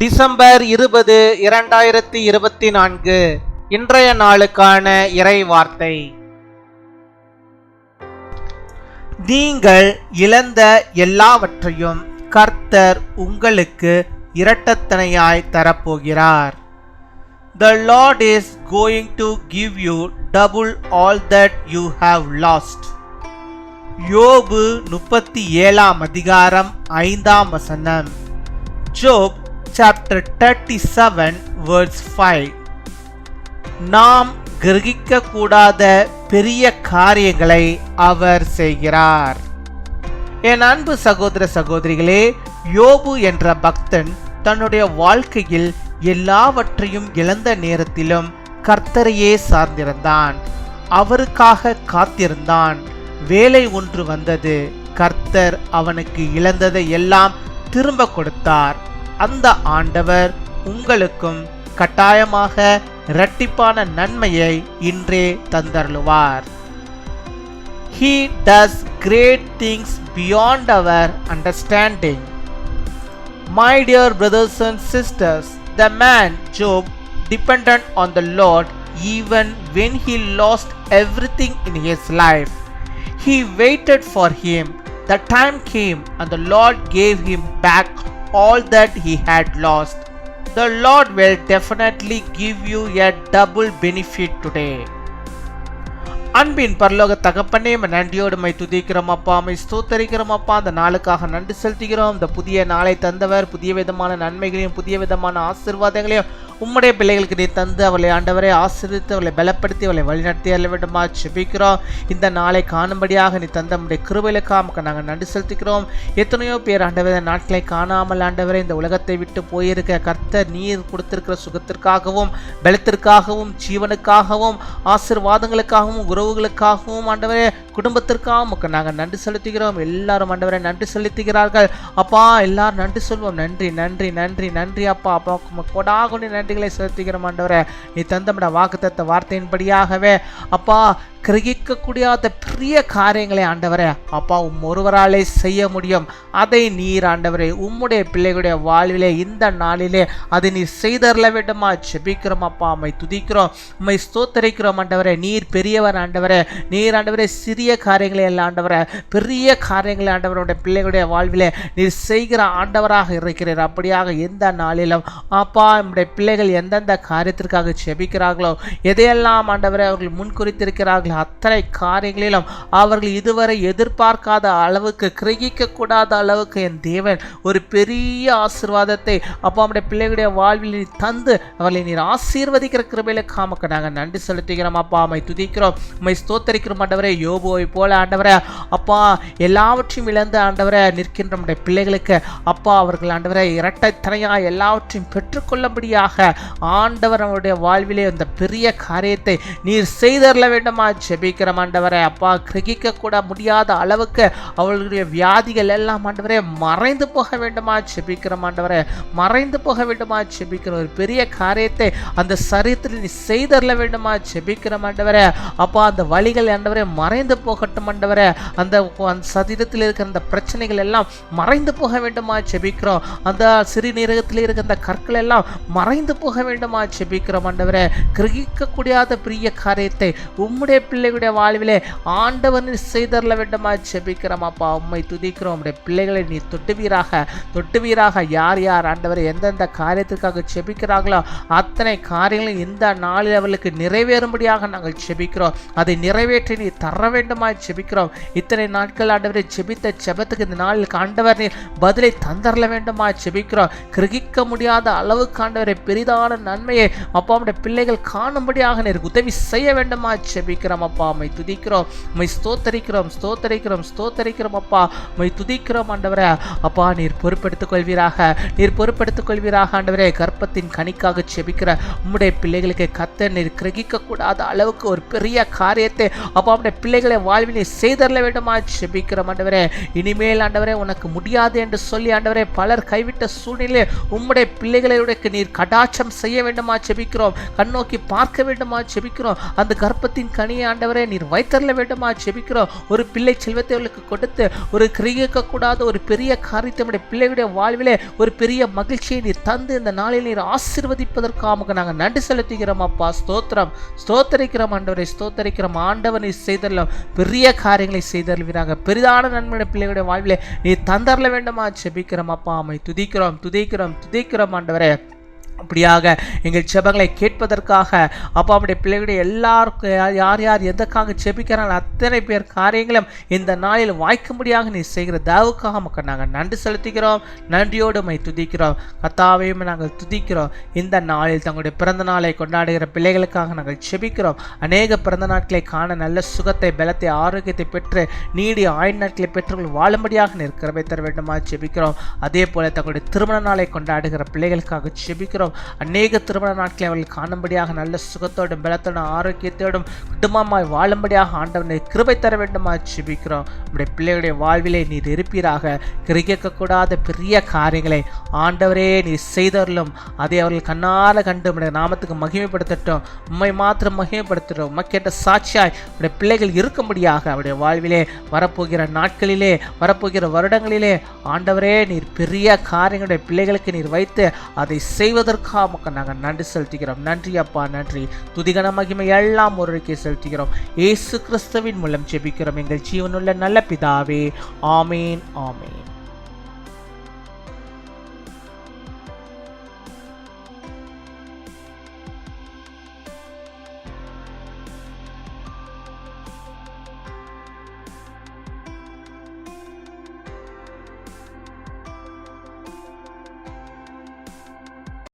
December 20, 2024 இன்றைய நாளுக்கான இறை வார்த்தை. நீங்கள் இழந்த எல்லாவற்றையும் கர்த்தர் உங்களுக்கு இரட்டத்தனையாய் தரப்போகிறார். The Lord is going to give you double all that you have lost. யோபு 37 அதிகாரம் 5 வசனம். Job chapter 37 verse 5. நாம் கிரகிக்க கூடாத பெரிய காரியங்களை அவர் செய்கிறார். என் அன்பு சகோதர சகோதரிகளே, யோபு என்ற பக்தன் தன்னுடைய வாழ்க்கையில் எல்லாவற்றையும் இழந்த நேரத்திலும் கர்த்தரையே சார்ந்திருந்தான். அவருக்காக காத்திருந்தான். வேலை ஒன்று வந்தது. கர்த்தர் அவனுக்கு இழந்ததை எல்லாம் திரும்ப கொடுத்தார். அந்த ஆண்டவர் உங்களுக்கும் கட்டாயமாக இரட்டிப்பான நன்மையை இன்றே தந்தருளுவார். He does great things beyond our understanding. My dear brothers and sisters, the man Job depended on the Lord even when he lost everything in his life. He waited for him. The time came and the Lord gave him back all that he had lost. The Lord will definitely give you a double benefit today. அன்பின் பரலோக தகப்பனே, நன்றியோடு my துதிக்கிறோம் அப்பா, my ஸ்தோத்தரிக்கிறோம் அப்பா. அந்த நாளுக்காக நன்றி செலுத்துகிறோம். இந்த புதிய நாளை தந்தவர், புதிய விதமான நன்மைகளையும் புதிய விதமான ஆசீர்வாதங்களையும் உம்முடைய பிள்ளைகளுக்கு நீ தந்து அவளை ஆண்டவரை ஆசீர்வதித்து அவளை பலப்படுத்தி அவளை வழிநடத்தி அல்ல வேண்டுமா செபிக்கிறோம். இந்த நாளை காணும்படியாக நீ தந்த நம்முடைய கிருபைகளுக்காக நாங்கள் நன்றி செலுத்துகிறோம். எத்தனையோ பேர் ஆண்டவரை நாட்களை காணாமல் ஆண்டவரை இந்த உலகத்தை விட்டு போயிருக்க கர்த்தர் நீர் கொடுத்திருக்கிற சுகத்திற்காகவும் பலத்திற்காகவும் ஜீவனுக்காகவும் ஆசீர்வாதங்களுக்காகவும் உறவுகளுக்காகவும் ஆண்டவரே குடும்பத்திற்காகவும் நாங்கள் நன்றி செலுத்துகிறோம். எல்லாரும் ஆண்டவரை நன்றி செலுத்துகிறார்கள் அப்பா. எல்லாரும் நன்றி சொல்வோம். நன்றி நன்றி நன்றி நன்றி அப்பா. அப்பா கொடாக நன்றிகளை செலுத்துகிறோம் ஆண்டவரே. நீ தந்தமிட வாக்குத்தத்த வார்த்தையின்படியாகவே அப்பா கிரகிக்க கூடியாத பெரிய காரியங்களை ஆண்டவரே அப்பா ஒருவராலே செய்ய முடியும். அதை நீர் ஆண்டவரே உம்முடைய பிள்ளைகளுடைய வாழ்விலே இந்த நாளிலே அதை நீர் செய்தரல வேண்டுமா செபிக்கிறோம் அப்பா. உம்மை துதிக்கிறோம், உம்மை ஸ்தோத்தரிக்கிறோம் ஆண்டவரே. நீர் பெரியவர் ஆண்டவரே. நீர் ஆண்டவரே சிறிய காரியங்களை எல்லாம் ஆண்டவரே பெரிய காரியங்களை ஆண்டவருடைய பிள்ளைகளுடைய வாழ்விலே நீர் செய்கிற ஆண்டவராக இருக்கிறார். அப்படியாக எந்த நாளிலும் அப்பா நம்முடைய பிள்ளைகள் எந்தெந்த காரியத்திற்காக செபிக்கிறார்களோ எதையெல்லாம் ஆண்டவரை அவர்கள் முன்குறித்திருக்கிறார்கள் அத்தனை காரியங்களிலும் அவர்கள் இதுவரை எதிர்பார்க்காத அளவுக்கு கிரகிக்க கூடாத அளவுக்கு என் தேவன் ஒரு பெரிய ஆசீர்வாதத்தை அப்பா நம்முடைய பிள்ளைகளுடைய வாழ்வில் தந்து அவர்களை நீர் ஆசீர்வதிக்கிற கிருபைகளுக்காக நாங்கள் நன்றி செலுத்துகிறோம் அப்பா. உம்மை துதிக்கிறோம், உம்மை ஸ்தோத்தரிக்கிறோம் ஆண்டவரே. யோபுவை போல ஆண்டவரே அப்பா எல்லாவற்றையும் இழந்து ஆண்டவரை நிற்கின்ற நம்முடைய பிள்ளைகளுக்கு அப்பா அவர்கள் ஆண்டவரை இரட்டைத்தனையா எல்லாவற்றையும் பெற்றுக்கொள்ளபடியாக ஆண்டவர் அவருடைய வாழ்விலே அந்த பெரிய காரியத்தை நீர் செய்தரல வேண்டுமா செபிக்கிற ஆண்டவரே அப்பா. கிரகிக்க கூட முடியாத அளவுக்கு அவர்களுடைய வியாதிகள் எல்லாம் ஆண்டவரே மறைந்து போக வேண்டுமா செபிக்கிற ஆண்டவரே. மறைந்து போக வேண்டுமா செபிக்கிற ஒரு பெரிய காரியத்தை அந்த சரீரத்தில் நீ செய்தரல வேண்டுமா செபிக்கிற ஆண்டவரே அப்பா. அந்த வலிகள் ஆண்டவரே மறைந்து போகட்டும் ஆண்டவரே. அந்த சரீரத்தில் இருக்கிற அந்த பிரச்சனைகள் எல்லாம் மறைந்து போக வேண்டுமா செபிக்கிறோம். அந்த சிறுநீரகத்தில் இருக்கிற அந்த கற்கள் எல்லாம் மறைந்து போக வேண்டுமா செபிக்கிறோம் ஆண்டவரே. கிரகிக்க கூடியாத பெரிய காரியத்தை உம்முடைய பிள்ளைகளுடைய வாழ்விலே ஆண்டவர் நீர் செய்தரல வேண்டுமா செபிக்கிறோம் அப்பா. உம்மை துதிக்கிறோம். உம்முடைய பிள்ளைகளை நீ தொட்டுவீராக யார் யார் ஆண்டவரை எந்தெந்த காரியத்திற்காக செபிக்கிறார்களோ அத்தனை காரியங்களும் இந்த நாளில் அவர்களுக்கு நிறைவேறும்படியாக நாங்கள் செபிக்கிறோம். அதை நிறைவேற்றி நீ தர வேண்டுமா செபிக்கிறோம். இத்தனை நாட்கள் ஆண்டவரை செபித்த செபத்துக்கு இந்த நாளில் ஆண்டவர் நீர் பதிலை தந்தரல வேண்டுமா செபிக்கிறோம். கிரகிக்க முடியாத அளவுக்கு ஆண்டவரை பெரிதான நன்மையை அப்பா நம்முடைய பிள்ளைகள் காணும்படியாக நீர் உதவி செய்ய வேண்டுமா செபிக்கிறோம் அப்பா. உம்மை துதிக்கிறோம், உம்மை ஸ்தோத்தரிக்கிறோம் அப்பா. உம்மை துதிக்கிறோம் ஆண்டவரே அப்பா. நீர் பொறுப்பெடுத்துக் கொள்வீராக ஆண்டவரே. கர்ப்பத்தின் கனிக்காக செபிக்கிற உம்முடைய பிள்ளைகளுக்கு கர்த்தர் நீர் கிரகிக்க கூடாத அளவுக்கு ஒரு பெரிய காரியத்தை அப்பா நம்முடைய பிள்ளைகளை வாழ்வில் நீர் செய்தரல வேண்டுமா செபிக்கிறோம் ஆண்டவரே. இனிமேல் ஆண்டவரே உனக்கு முடியாது என்று சொல்லி ஆண்டவரே பலர் கைவிட்ட சூழ்நிலை உம்முடைய பிள்ளைகளுடைய நீர் கடாட்சம் செய்ய வேண்டுமா செபிக்கிறோம். கண்ணோக்கி பார்க்க வேண்டுமா செபிக்கிறோம். அந்த கர்ப்பத்தின் கனியை ஆண்டவரே நீர் வைத்தரல வேண்டுமா ஜெபிக்கிறோம். ஒரு பிள்ளை செல்வத்தை அவர்களுக்கு கொடுத்து ஒரு கிரகிக்க கூடாத ஒரு பெரிய காரியத்தை நம்முடைய பிள்ளைகளுடைய வாழ்விலே ஒரு பெரிய மகிழ்ச்சியை நீர் தந்து இந்த நாளில் நீர் ஆசீர்வதிப்பதற்காக நாங்கள் நன்றி செலுத்துகிறோம் அப்பா. ஸ்தோத்திரம் ஸ்தோத்தரிக்கிறோம் ஆண்டவரை, ஸ்தோத்தரிக்கிறோம். ஆண்டவர் நீர் செய்தரலாம் பெரிய காரியங்களை செய்தருள்வீராக. பெரிதான நன்மையுடைய பிள்ளைகளுடைய வாழ்விலே நீர் தந்தரல வேண்டுமா ஜெபிக்கிறோம் அப்பா. அம்மை துதிக்கிறோம் துதிக்கிறோம் துதிக்கிறோம் ஆண்டவரே. அப்படியாக எங்கள் ஜெபங்களை கேட்பதற்காக அப்பா நம்முடைய பிள்ளைகளுடைய எல்லாருக்கும் யார் யார் எதற்காக ஜெபிக்கிறாங்க அத்தனை பேர் காரியங்களும் இந்த நாளில் வாய்க்கும்படியாக நீ செய்கிற தயவுக்காக மக்கள் நாங்கள் நன்றி செலுத்துகிறோம். நன்றியோடு மை துதிக்கிறோம். கர்த்தாவையும் நாங்கள் துதிக்கிறோம். இந்த நாளில் தங்களுடைய பிறந்த நாளை கொண்டாடுகிற பிள்ளைகளுக்காக நாங்கள் ஜெபிக்கிறோம். அநேக பிறந்த நாட்களை காண நல்ல சுகத்தை பலத்தை ஆரோக்கியத்தை பெற்று நீடிய ஆயுள் நாட்களை பெற்றுக்கொள் வாழும்படியாக நிற்கிறவை தர வேண்டுமா ஜெபிக்கிறோம். அதே போல தங்களுடைய திருமண நாளை கொண்டாடுகிற பிள்ளைகளுக்காக ஜெபிக்கிறோம். அநேக திருமண நாட்களை அவர்கள் காணும்படியாக நல்ல சுகத்தோடும் பலத்தோடும் ஆரோக்கியத்தோடும் குடும்பமாய் வாழும்படியாக ஆண்டவனை கிருபை தர வேண்டுமா ஜெபிக்கிறோம். நம்முடைய பிள்ளைகளுடைய வாழ்விலே நீர் இருப்பீராக. கிரகிக்கக்கூடாத பெரிய காரியங்களை ஆண்டவரே நீர் செய்தவர்களும் அதை அவர்கள் கண்ணால கண்டு நம்முடைய நாமத்துக்கு மகிமைப்படுத்தட்டும். உம்மை மாத்திரம் மகிமைப்படுத்துகிறோம். உமக்கேற்ற சாட்சியாய் நம்முடைய பிள்ளைகள் இருக்கும்படியாக அவருடைய வாழ்விலே வரப்போகிற நாட்களிலே வரப்போகிற வருடங்களிலே ஆண்டவரே நீர் பெரிய காரியங்களுடைய பிள்ளைகளுக்கு நீர் வைத்து அதை செய்வதற்கு நாங்கள் நன்றி செலுத்துகிறோம். நன்றி அப்பா, நன்றி. துதிகன மகிமை எல்லாம் ஒருவருக்கே செலுத்துகிறோம். இயேசு கிறிஸ்துவின் மூலம் ஜெபிக்கிறோம் எங்கள் ஜீவனுள்ள நல்ல பிதாவே. ஆமேன் ஆமேன்.